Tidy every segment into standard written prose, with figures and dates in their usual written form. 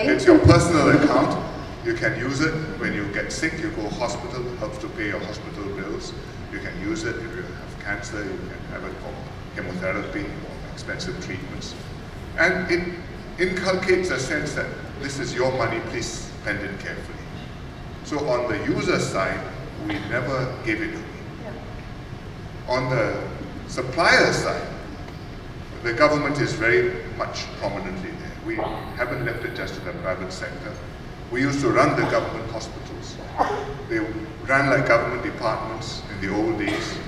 Absolutely. It's your personal account. You can use it when you get sick, you go to hospital, helps to pay your hospital bills. You can use it if you have cancer, you can have it for chemotherapy or expensive treatments. And it inculcates a sense that this is your money, please spend it carefully. So on the user side, we never give it away. Yeah. On the supplier side, the government is very much prominently there. We haven't left it just to the private sector. We used to run the government hospitals. They ran like government departments in the old days.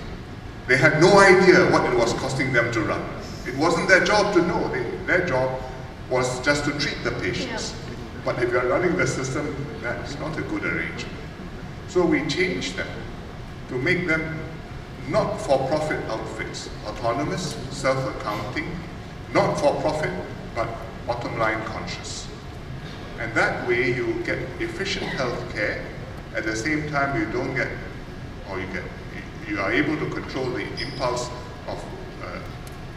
They had no idea what it was costing them to run. It wasn't their job to know. Their job was just to treat the patients. Yeah. But if you're running the system, that's not a good arrangement. So we changed them to make them not-for-profit outfits, autonomous, self-accounting, not-for-profit, but bottom-line conscious. And that way you get efficient health care. At the same time, you don't get, or you are able to control the impulse of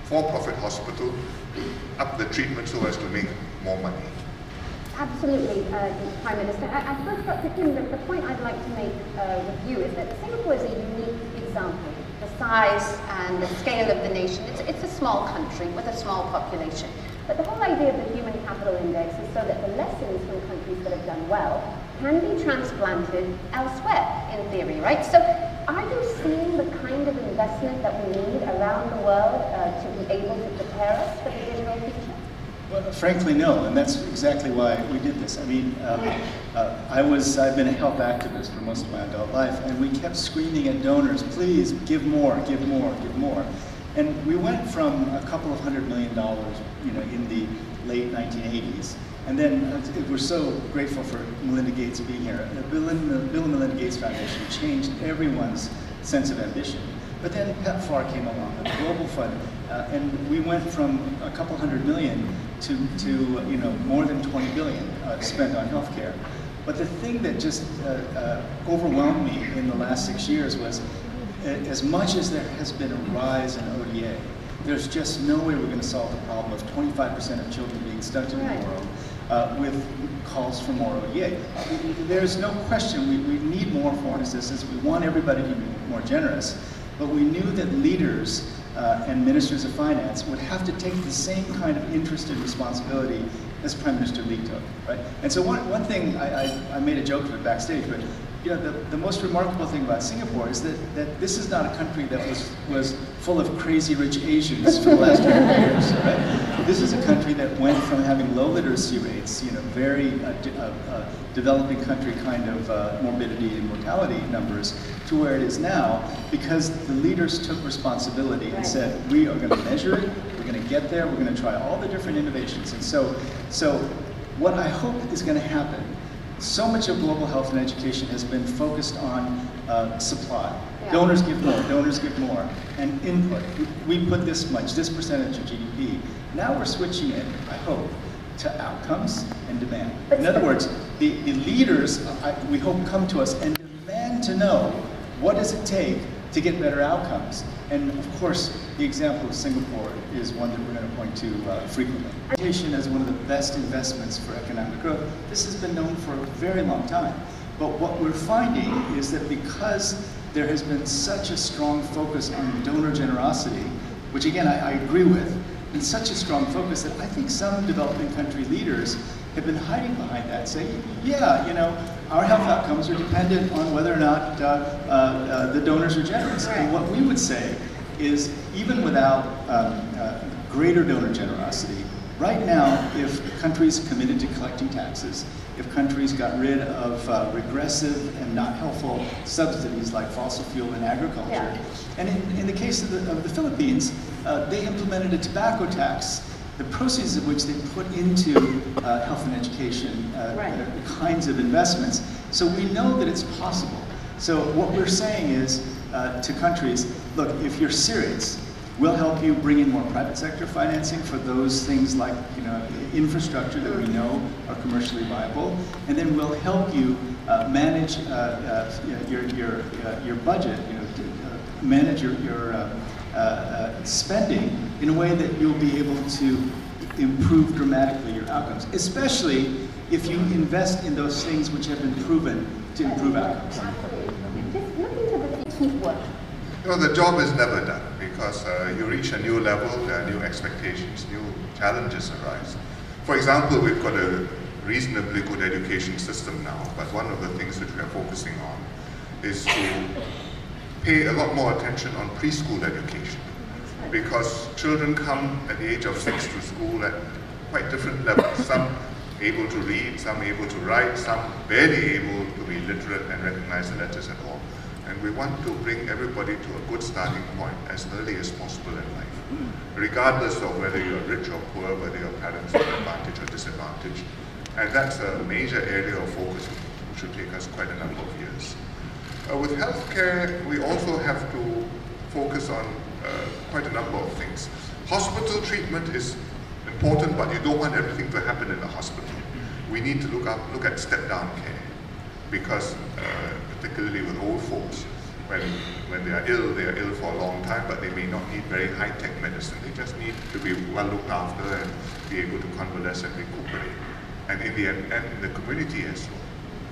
for-profit hospital up the treatment so as to make more money. Absolutely, Prime Minister. I suppose, Dr. Kim, the point I'd like to make with you is that Singapore is a unique example. The size and the scale of the nation, it's a small country with a small population. But the whole idea of the Human Capital Index is so that the lessons from countries that have done well can be transplanted elsewhere, in theory, right? So are you seeing the kind of investment that we need around the world to be able to prepare us for the digital future? Well, frankly, no, and that's exactly why we did this. I mean, I've been a health activist for most of my adult life, and we kept screaming at donors, please give more, give more, give more. And we went from a couple of $100 million, in the late 1980s, and then we're so grateful for Melinda Gates being here. The Bill and Melinda Gates Foundation changed everyone's sense of ambition. But then PEPFAR came along, the Global Fund, and we went from a couple $100 million to more than $20 billion spent on healthcare. But the thing that just overwhelmed me in the last 6 years was, as much as there has been a rise in ODA, there's just no way we're going to solve the problem of 25% of children being stunted in the world with calls for more ODA. There's no question we need more foreign assistance. We want everybody to be more generous. But we knew that leaders and ministers of finance would have to take the same kind of interest and responsibility as Prime Minister Lee took, right? And so one thing, I made a joke of it backstage, but the most remarkable thing about Singapore is that this is not a country that was full of crazy rich Asians for the last 100 years, right? This is a country that went from having low literacy rates, very developing country kind of morbidity and mortality numbers, to where it is now, because the leaders took responsibility and said, we are going to measure it, we're going to get there, we're going to try all the different innovations. And so what I hope is going to happen, so much of global health and education has been focused on supply. Yeah. Donors give more, and input. We put this much, this percentage of GDP. Now we're switching it, I hope, to outcomes and demand. In other words, the leaders, we hope, come to us and demand to know, what does it take to get better outcomes? And of course, the example of Singapore is one that we're going to point to frequently. Education is one of the best investments for economic growth. This has been known for a very long time. But what we're finding is that because there has been such a strong focus on donor generosity, which again I agree with, and such a strong focus that I think some developing country leaders have been hiding behind that, saying, yeah, our health outcomes are dependent on whether or not the donors are generous. Right. And what we would say is, even without greater donor generosity, right now, if countries committed to collecting taxes, if countries got rid of regressive and not helpful subsidies like fossil fuel and agriculture, and in the case of the Philippines, they implemented a tobacco tax, the proceeds of which they put into health and education kinds of investments. So we know that it's possible. So what we're saying is to countries, look, if you're serious, we'll help you bring in more private sector financing for those things like infrastructure that we know are commercially viable, and then we'll help you manage your budget, manage your spending in a way that you'll be able to improve dramatically your outcomes, especially if you invest in those things which have been proven to improve outcomes. Absolutely. Just looking to the keep work. You know, the job is never done because you reach a new level, there are new expectations, new challenges arise. For example, we've got a reasonably good education system now, but one of the things which we are focusing on is to pay a lot more attention on preschool education, because children come at the age of 6 to school at quite different levels. Some able to read, some able to write, some barely able to be literate and recognize the letters at all. And we want to bring everybody to a good starting point as early as possible in life, regardless of whether you're rich or poor, whether your parents are advantaged or disadvantaged. And that's a major area of focus, which should take us quite a number of years. With healthcare, we also have to focus on quite a number of things. Hospital treatment is important, but you don't want everything to happen in the hospital. We need to look at step-down care, because particularly with old folks, when they are ill for a long time, but they may not need very high-tech medicine. They just need to be well looked after and be able to convalesce and recuperate. And in the end, and in the community as well.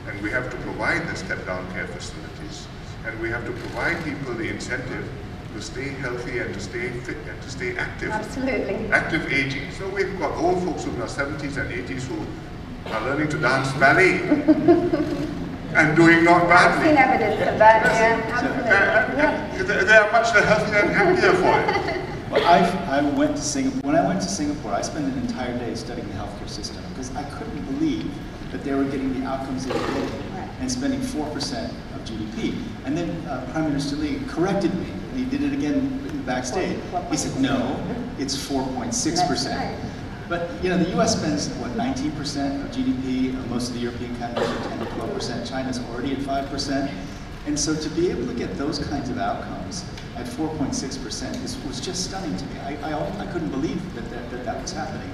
And we have to provide the step-down care facilities. And we have to provide people the incentive to stay healthy and to stay fit and to stay active. Absolutely. Active aging. So we've got old folks who are in their 70s and 80s who are learning to dance ballet and doing not badly. I've seen evidence of that, yeah, absolutely. They are much healthier and happier for it. Well, I went to Singapore. When I went to Singapore, I spent an entire day studying the healthcare system because I couldn't believe that they were getting the outcomes they were getting and spending 4% of GDP. And then Prime Minister Lee corrected me, and he did it again backstage. He said, no, it's 4.6%. But you know, the U.S. spends what, 19% of GDP. Most of the European countries are 10 to 12%. China's already at 5%. And so to be able to get those kinds of outcomes at 4.6% was just stunning to me. I couldn't believe that was happening.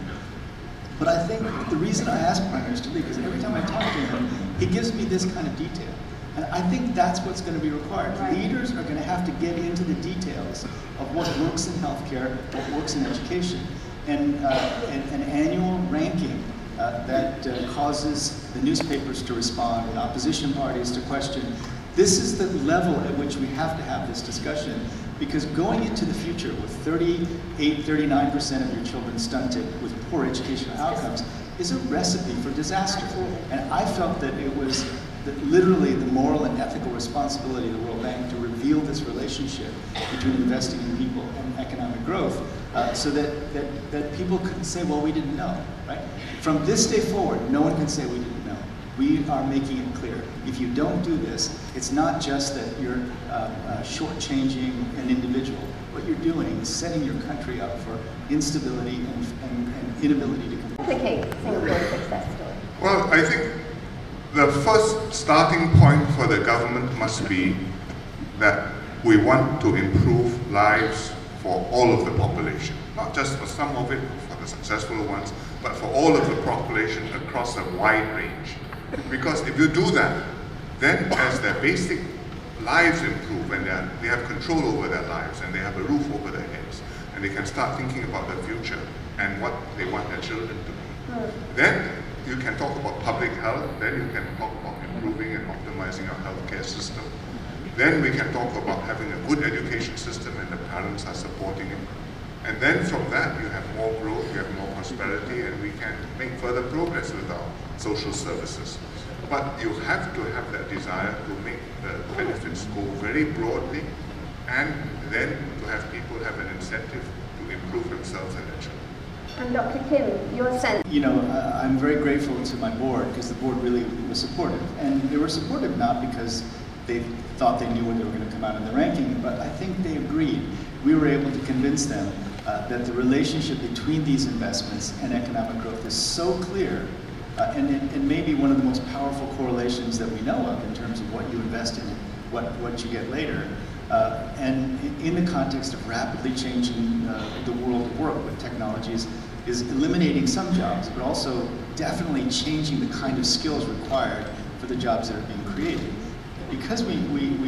But I think the reason I asked Prime Minister Lee, because every time I talk to him, he gives me this kind of detail. And I think that's what's going to be required. Right. Leaders are going to have to get into the details of what works in healthcare, what works in education. And an annual ranking that causes the newspapers to respond and opposition parties to question. This is the level at which we have to have this discussion, because going into the future with 39% of your children stunted with poor educational outcomes is a recipe for disaster. And I felt that it was literally the moral and ethical responsibility of the World Bank to reveal this relationship between investing in people and economic growth, so that people couldn't say, well, we didn't know, right? From this day forward, no one can say we didn't know. We are making it clear. If you don't do this, it's not just that you're shortchanging an individual. What you're doing is setting your country up for instability and inability to compete. Replicate Singapore's success story. Well, I think the first starting point for the government must be that we want to improve lives for all of the population, not just for some of it, for the successful ones, but for all of the population across a wide range. Because if you do that, then as their basic lives improve and they have control over their lives and they have a roof over their heads and they can start thinking about their future and what they want their children to be, then you can talk about public health, then you can talk about improving and optimizing our healthcare system. Then we can talk about having a good education system and the parents are supporting it. And then from that you have more growth, you have more prosperity, and we can make further progress with our social services. But you have to have that desire to make the benefits go very broadly, and then to have people have an incentive to improve themselves and their children. And Dr. Kim, your sense? You know, I'm very grateful to my board because the board really was supportive. And they were supportive not because they thought they knew what they were going to come out in the ranking, but I think they agreed. We were able to convince them that the relationship between these investments and economic growth is so clear, and maybe one of the most powerful correlations that we know of in terms of what you invest in, what you get later. And in the context of rapidly changing the world of work with technologies, is eliminating some jobs, but also definitely changing the kind of skills required for the jobs that are being created. Because we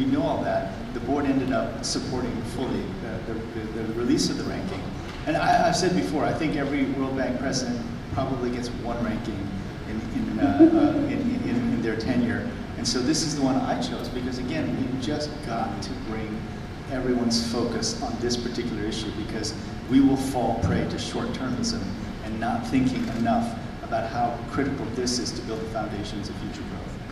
know all that, the board ended up supporting fully the release of the ranking. And I've said before, I think every World Bank president probably gets one ranking in in their tenure. And so this is the one I chose because, again, we've just got to bring everyone's focus on this particular issue, because we will fall prey to short-termism and not thinking enough about how critical this is to build the foundations of future growth.